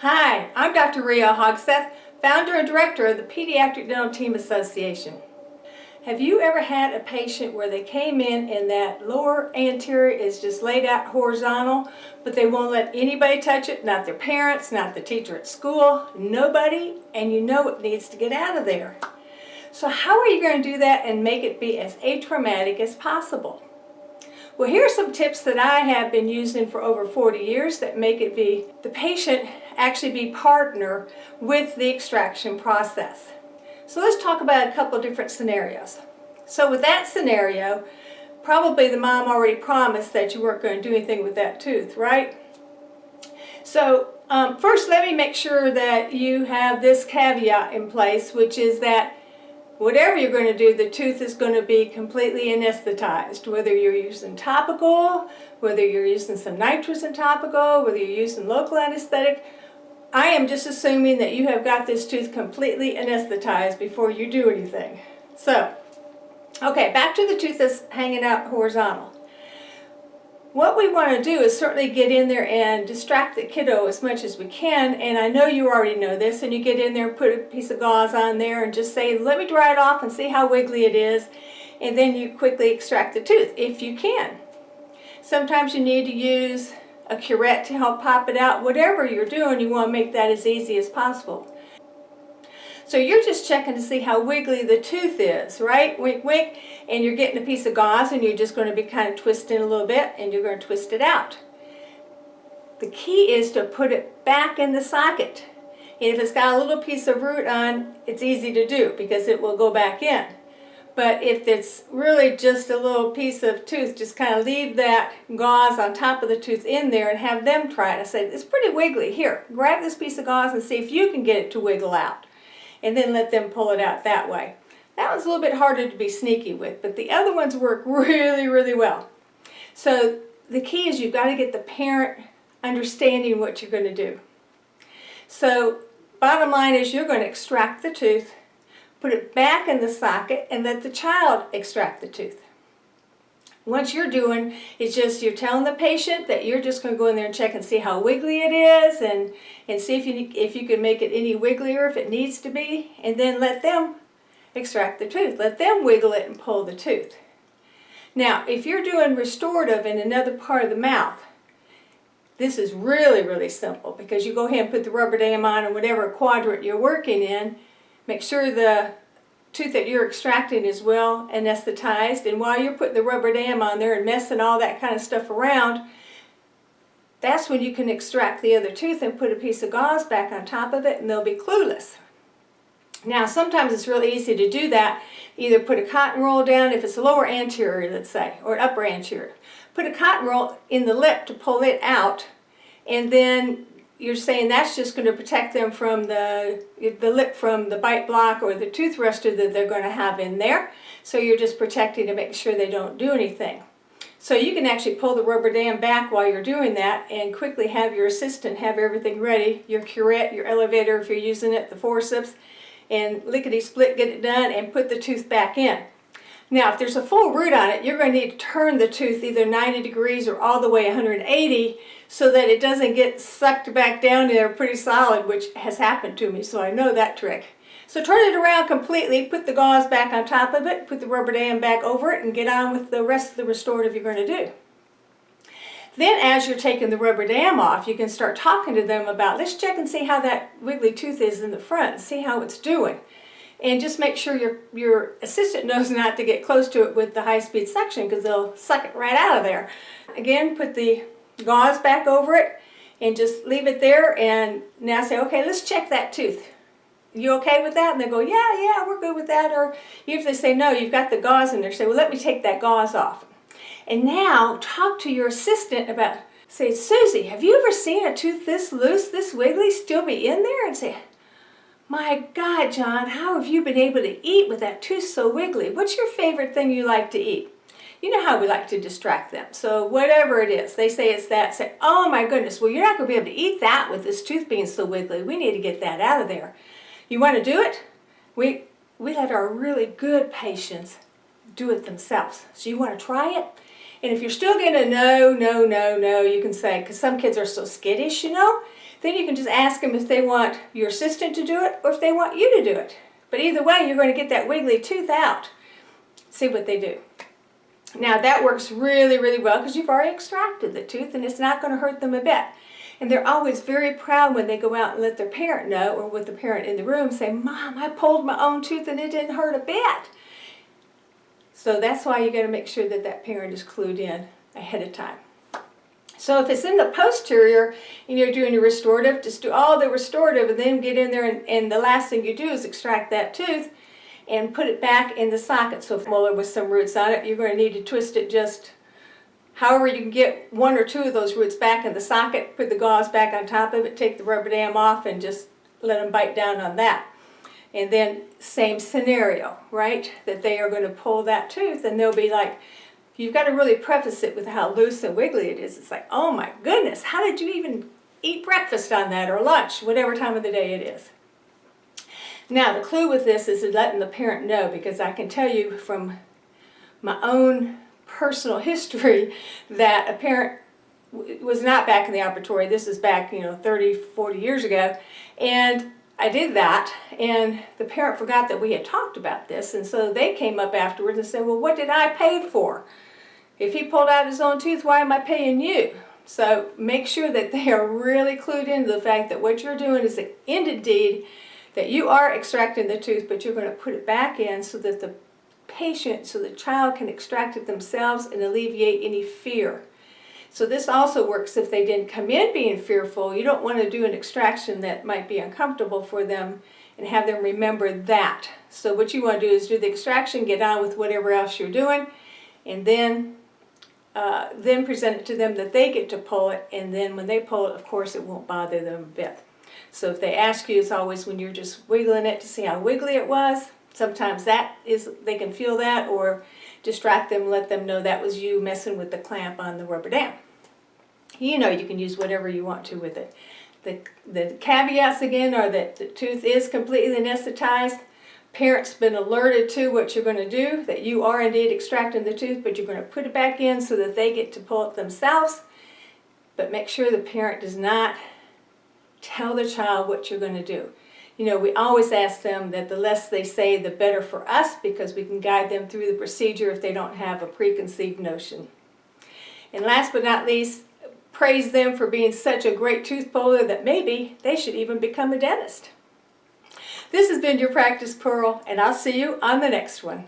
Hi, I'm Dr. Rhea Hogseth, founder and director of the Pediatric Dental Team Association. Have you ever had a patient where they came in and that lower anterior is just laid out horizontal, but they won't let anybody touch it, not their parents, not the teacher at school, nobody, and you know it needs to get out of there. So how are you going to do that and make it be as atraumatic as possible? Well, here are some tips that I have been using for over 40 years that make it be the patient actually be partner with the extraction process. So let's talk about a couple of different scenarios. So with that scenario, probably the mom already promised that you weren't going to do anything with that tooth, right? So first let me make sure that you have this caveat in place, which is that whatever you're going to do, the tooth is going to be completely anesthetized, whether you're using topical, whether you're using some nitrogen topical, whether you're using local anesthetic. I am just assuming that you have got this tooth completely anesthetized before you do anything. So, okay, back to the tooth that's hanging out horizontal. What we want to do is certainly get in there and distract the kiddo as much as we can, and I know you already know this, and you get in there and put a piece of gauze on there and just say, let me dry it off and see how wiggly it is, and then you quickly extract the tooth, if you can. Sometimes you need to use a curette to help pop it out. Whatever you're doing, you want to make that as easy as possible. So you're just checking to see how wiggly the tooth is, right? Wink, wink. And you're getting a piece of gauze and you're just going to be kind of twisting a little bit and you're going to twist it out. The key is to put it back in the socket. And if it's got a little piece of root on, it's easy to do because it will go back in. But if it's really just a little piece of tooth, just kind of leave that gauze on top of the tooth in there and have them try it. I say, it's pretty wiggly. Here, grab this piece of gauze and see if you can get it to wiggle out. And then let them pull it out that way. That one's a little bit harder to be sneaky with, but the other ones work really, really well. So the key is you've got to get the parent understanding what you're going to do. So bottom line is you're going to extract the tooth, put it back in the socket, and let the child extract the tooth. What you're doing is just you're telling the patient that you're just going to go in there and check and see how wiggly it is and see if you can make it any wigglier if it needs to be, and then let them extract the tooth. Let them wiggle it and pull the tooth. Now, if you're doing restorative in another part of the mouth, this is really, really simple because you go ahead and put the rubber dam on in whatever quadrant you're working in. Make sure the tooth that you're extracting is well anesthetized, and while you're putting the rubber dam on there and messing all that kind of stuff around, that's when you can extract the other tooth and put a piece of gauze back on top of it and they'll be clueless. Now sometimes it's really easy to do that. Either put a cotton roll down if it's a lower anterior, let's say, or an upper anterior. Put a cotton roll in the lip to pull it out, and then you're saying that's just going to protect them from the lip from the bite block or the tooth rester that they're going to have in there. So you're just protecting to make sure they don't do anything. So you can actually pull the rubber dam back while you're doing that and quickly have your assistant have everything ready, your curette, your elevator if you're using it, the forceps, and lickety-split get it done and put the tooth back in. Now, if there's a full root on it, you're going to need to turn the tooth either 90 degrees or all the way 180 so that it doesn't get sucked back down there pretty solid, which has happened to me, so I know that trick. So turn it around completely, put the gauze back on top of it, put the rubber dam back over it, and get on with the rest of the restorative you're going to do. Then as you're taking the rubber dam off, you can start talking to them about, let's check and see how that wiggly tooth is in the front, see how it's doing. And just make sure your assistant knows not to get close to it with the high-speed suction because they'll suck it right out of there. Again, put the gauze back over it and just leave it there and now say, okay, let's check that tooth. You okay with that? And they go, yeah, we're good with that. Or if they say, no, you've got the gauze in there, say, well, let me take that gauze off. And now talk to your assistant about, say, Susie, have you ever seen a tooth this loose, this wiggly, still be in there? And say, my God, John, how have you been able to eat with that tooth so wiggly? What's your favorite thing you like to eat? You know how we like to distract them. So whatever it is, they say it's that, say, oh my goodness, well, you're not going to be able to eat that with this tooth being so wiggly. We need to get that out of there. You want to do it? We let our really good patients do it themselves. So you want to try it? And if you're still getting a no, no, no, no, you can say, because some kids are so skittish, you know, then you can just ask them if they want your assistant to do it or if they want you to do it. But either way, you're going to get that wiggly tooth out. See what they do. Now that works really, really well because you've already extracted the tooth and it's not going to hurt them a bit. And they're always very proud when they go out and let their parent know, or with the parent in the room, say, Mom, I pulled my own tooth and it didn't hurt a bit. So that's why you got to make sure that that parent is clued in ahead of time. So if it's in the posterior and you're doing your restorative, just do all the restorative and then get in there and the last thing you do is extract that tooth and put it back in the socket. So if molar with some roots on it, you're going to need to twist it just however you can get one or two of those roots back in the socket, put the gauze back on top of it, take the rubber dam off and just let them bite down on that. And then same scenario, right? That they are going to pull that tooth and they'll be like, you've got to really preface it with how loose and wiggly it is. It's like, oh my goodness, how did you even eat breakfast on that or lunch, whatever time of the day it is. Now the clue with this is letting the parent know, because I can tell you from my own personal history that a parent was not back in the operatory. This is back, 30, 40 years ago. And I did that, and the parent forgot that we had talked about this, and so they came up afterwards and said, well, what did I pay for? If he pulled out his own tooth, why am I paying you? So make sure that they are really clued into the fact that what you're doing is indeed that you are extracting the tooth, but you're going to put it back in so that the patient, so the child can extract it themselves and alleviate any fear. So this also works if they didn't come in being fearful. You don't want to do an extraction that might be uncomfortable for them and have them remember that. So what you want to do is do the extraction, get on with whatever else you're doing, and then present it to them that they get to pull it, and then when they pull it, of course, it won't bother them a bit. So if they ask you, it's always when you're just wiggling it to see how wiggly it was. Sometimes they can feel that, or distract them, let them know that was you messing with the clamp on the rubber dam. You can use whatever you want to with it. The caveats again are that the tooth is completely anesthetized. Parents been alerted to what you're going to do, that you are indeed extracting the tooth, but you're going to put it back in so that they get to pull it themselves. But make sure the parent does not tell the child what you're going to do. We always ask them that the less they say, the better for us, because we can guide them through the procedure if they don't have a preconceived notion. And last but not least, praise them for being such a great tooth puller that maybe they should even become a dentist. This has been your Practice Pearl, and I'll see you on the next one.